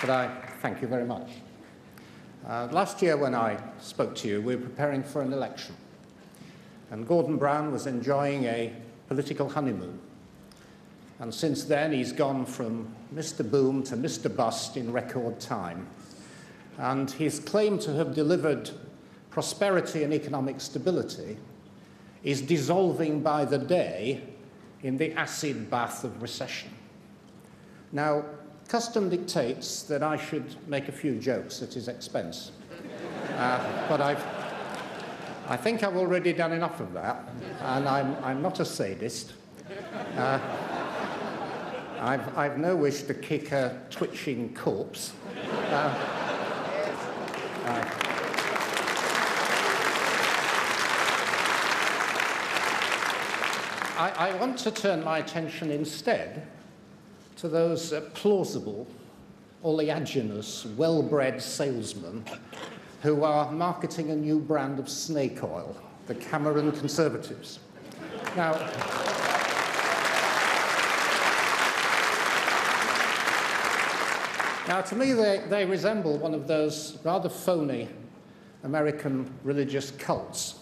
But I thank you very much. Last year when I spoke to you, we were preparing for an election. And Gordon Brown was enjoying a political honeymoon. And since then, he's gone from Mr. Boom to Mr. Bust in record time. And his claim to have delivered prosperity and economic stability is dissolving by the day in the acid bath of recession. Now, custom dictates that I should make a few jokes at his expense. But I think I've already done enough of that, and I'm not a sadist. I've no wish to kick a twitching corpse. I want to turn my attention instead to those plausible, oleaginous, well-bred salesmen who are marketing a new brand of snake oil, the Cameron Conservatives. Now, to me, they resemble one of those rather phony American religious cults.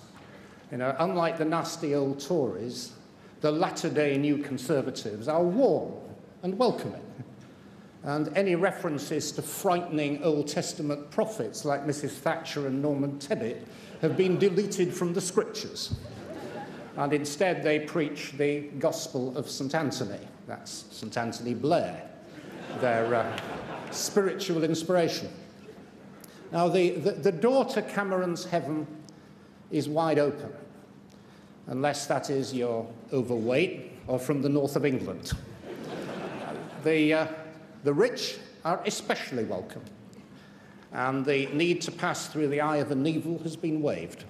You know, unlike the nasty old Tories, the latter-day New Conservatives are warm and welcoming. And any references to frightening Old Testament prophets like Mrs. Thatcher and Norman Tebbit have been deleted from the scriptures. And instead, they preach the gospel of St. Anthony. That's St. Anthony Blair, their spiritual inspiration. Now, the door to Cameron's heaven is wide open, unless that is you're overweight or from the north of England. The rich are especially welcome, and the need to pass through the eye of the needle has been waived,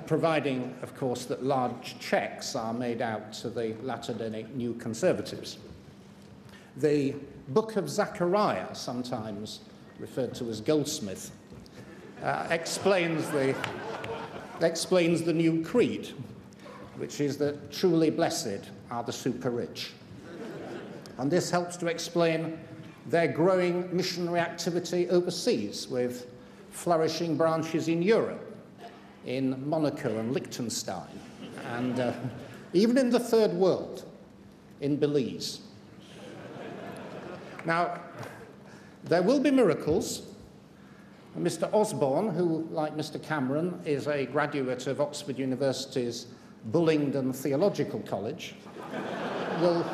providing, of course, that large cheques are made out to the latter-day New Conservatives. The Book of Zechariah, sometimes referred to as Goldsmith, explains the new creed, which is that truly blessed are the super-rich. And this helps to explain their growing missionary activity overseas, with flourishing branches in Europe, in Monaco and Liechtenstein, and even in the third world, in Belize. Now, there will be miracles. Mr. Osborne, who, like Mr. Cameron, is a graduate of Oxford University's Bullingdon Theological College, will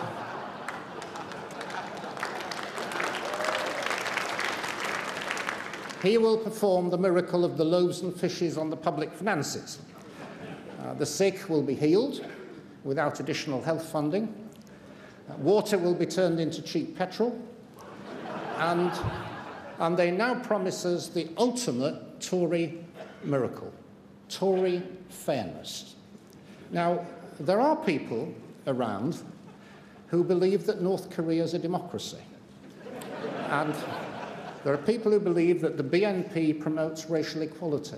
he will perform the miracle of the loaves and fishes on the public finances. The sick will be healed without additional health funding. Water will be turned into cheap petrol. And they now promise us the ultimate Tory miracle, Tory fairness. Now, there are people around who believe that North Korea is a democracy. And there are people who believe that the BNP promotes racial equality.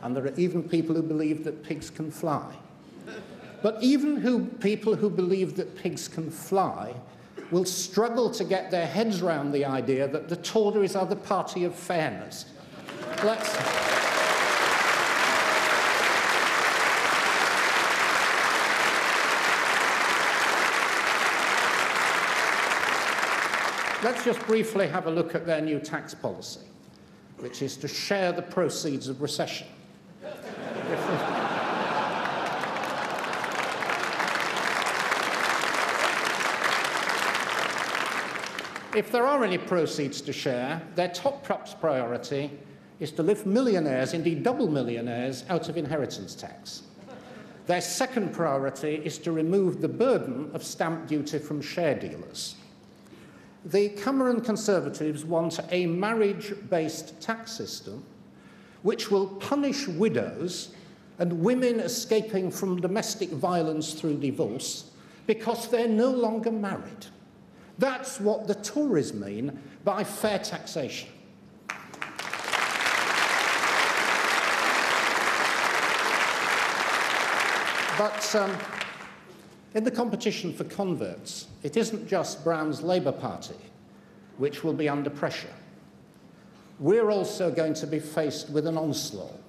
And there are even people who believe that pigs can fly. But even people who believe that pigs can fly will struggle to get their heads around the idea that the Tories are the party of fairness. Let's just briefly have a look at their new tax policy, which is to share the proceeds of recession. If there are any proceeds to share, their top priority is to lift millionaires, indeed double millionaires, out of inheritance tax. Their second priority is to remove the burden of stamp duty from share dealers. The Cameron Conservatives want a marriage-based tax system which will punish widows and women escaping from domestic violence through divorce because they're no longer married. That's what the Tories mean by fair taxation. But in the competition for converts, it isn't just Brown's Labour Party which will be under pressure. We're also going to be faced with an onslaught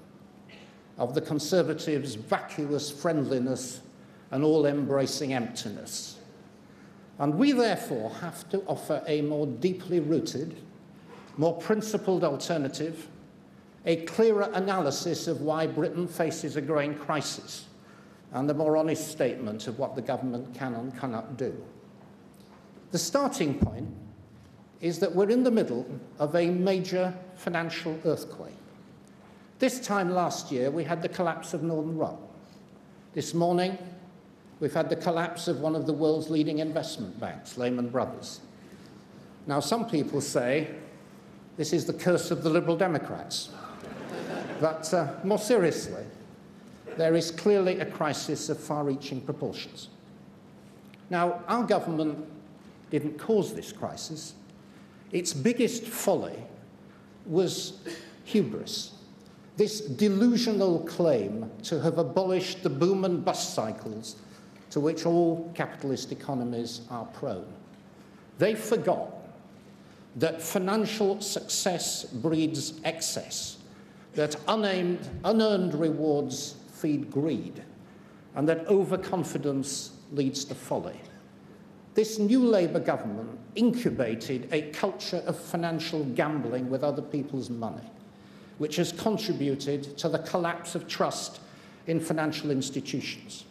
of the Conservatives' vacuous friendliness and all-embracing emptiness. And we therefore have to offer a more deeply rooted, more principled alternative, a clearer analysis of why Britain faces a growing crisis, and a more honest statement of what the government can and cannot do. The starting point is that we're in the middle of a major financial earthquake. This time last year, we had the collapse of Northern Rock. This morning, we've had the collapse of one of the world's leading investment banks, Lehman Brothers. Now, some people say this is the curse of the Liberal Democrats. But more seriously, there is clearly a crisis of far-reaching proportions. Now, our government didn't cause this crisis. Its biggest folly was hubris, this delusional claim to have abolished the boom and bust cycles to which all capitalist economies are prone. They forgot that financial success breeds excess, that unearned rewards feed greed, and that overconfidence leads to folly. This new Labour government incubated a culture of financial gambling with other people's money, which has contributed to the collapse of trust in financial institutions.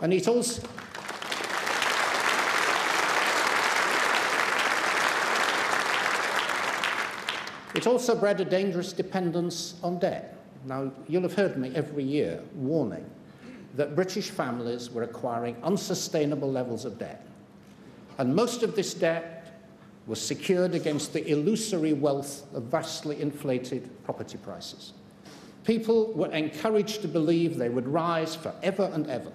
And it also bred a dangerous dependence on debt. Now, you'll have heard me every year warning that British families were acquiring unsustainable levels of debt. And most of this debt was secured against the illusory wealth of vastly inflated property prices. People were encouraged to believe they would rise forever and ever.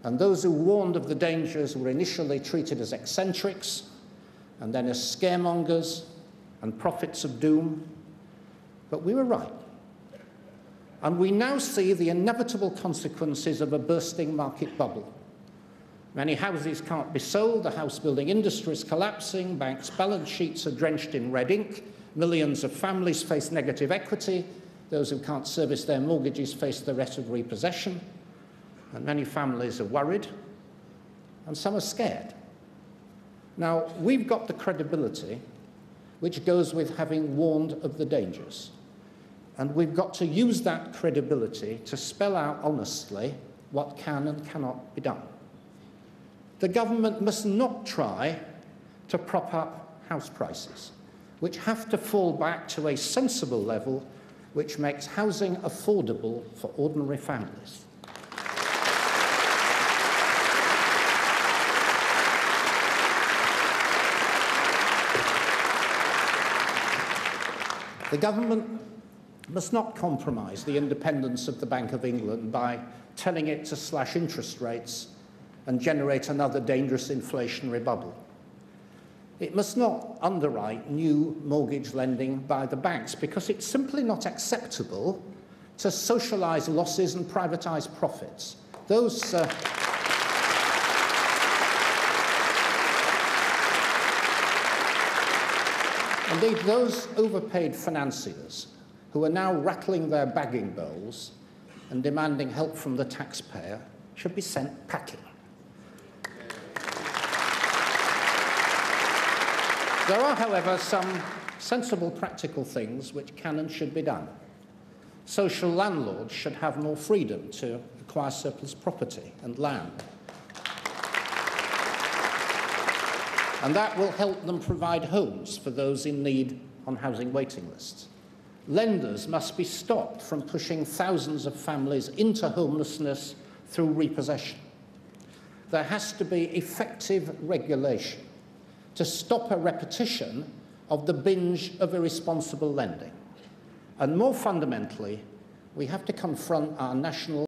And those who warned of the dangers were initially treated as eccentrics, and then as scaremongers and prophets of doom. But we were right. And we now see the inevitable consequences of a bursting market bubble. Many houses can't be sold, the house-building industry is collapsing, banks' balance sheets are drenched in red ink, millions of families face negative equity, those who can't service their mortgages face the threat of repossession, and many families are worried, and some are scared. Now, we've got the credibility which goes with having warned of the dangers. And we've got to use that credibility to spell out honestly what can and cannot be done. The government must not try to prop up house prices, which have to fall back to a sensible level which makes housing affordable for ordinary families. The government must not compromise the independence of the Bank of England by telling it to slash interest rates and generate another dangerous inflationary bubble. It must not underwrite new mortgage lending by the banks because it's simply not acceptable to socialise losses and privatise profits. Indeed, those overpaid financiers who are now rattling their bagging bowls and demanding help from the taxpayer should be sent packing. There are, however, some sensible practical things which can and should be done. Social landlords should have more freedom to acquire surplus property and land. And that will help them provide homes for those in need on housing waiting lists. Lenders must be stopped from pushing thousands of families into homelessness through repossession. There has to be effective regulation to stop a repetition of the binge of irresponsible lending. And more fundamentally, we have to confront our national